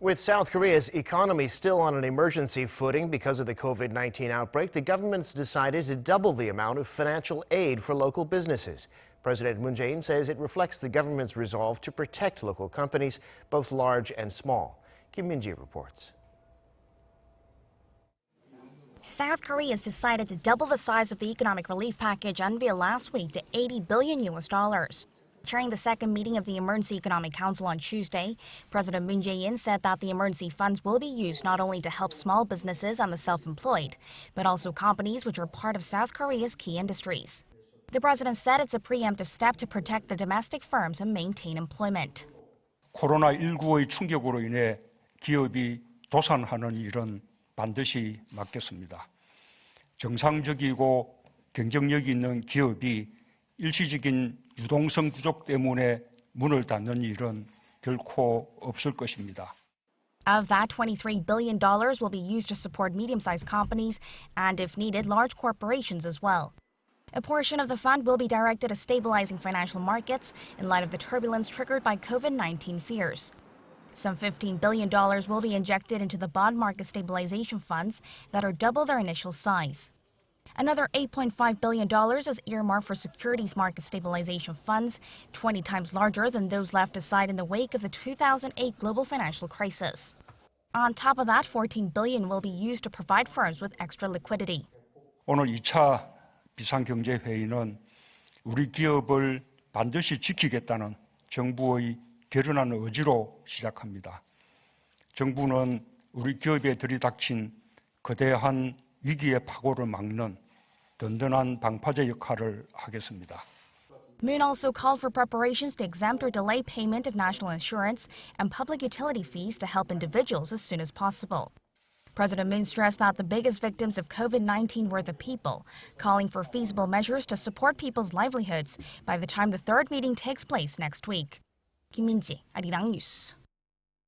With South Korea's economy still on an emergency footing because of the COVID-19 outbreak, the government's decided to double the amount of financial aid for local businesses. President Moon Jae-in says it reflects the government's resolve to protect local companies, both large and small. Kim Min-ji reports. South Korea has decided to double the size of the economic relief package unveiled last week to $80 billion. During the second meeting of the Emergency Economic Council on Tuesday, President Moon Jae-in said that the emergency funds will be used not only to help small businesses and the self-employed, but also companies which are part of South Korea's key industries. The president said it's a preemptive step to protect the domestic firms and maintain employment. 코로나19의 충격으로 인해 기업이 도산하는 일은 반드시 막겠습니다. 정상적이고 경쟁력이 있는 기업이 일시적인 유동성 부족 때문에 문을 닫는 일은 결코 없을 것입니다. Of that, $23 billion will be used to support medium-sized companies and, if needed, large corporations as well. A portion of the fund will be directed at stabilizing financial markets in light of the turbulence triggered by COVID-19 fears. Some $15 billion will be injected into the bond market stabilization funds that are double their initial size. Another $8.5 billion is earmarked for securities market stabilization funds, 20 times larger than those left aside in the wake of the 2008 global financial crisis. On top of that, $14 billion will be used to provide firms with extra liquidity. 오늘 2차 비상경제회의는 우리 기업을 반드시 지키겠다는 정부의 결연한 의지로 시작합니다. 정부는 우리 기업에 들이닥친 거대한 위기의 파고를 막는 든든한 방파제 역할을 하겠습니다. Moon also called for preparations to exempt or delay payment of national insurance and public utility fees to help individuals as soon as possible. President Moon stressed that the biggest victims of COVID-19 were the people, calling for feasible measures to support people's livelihoods by the time the third meeting takes place next week. Kim Min-ji, Arirang News.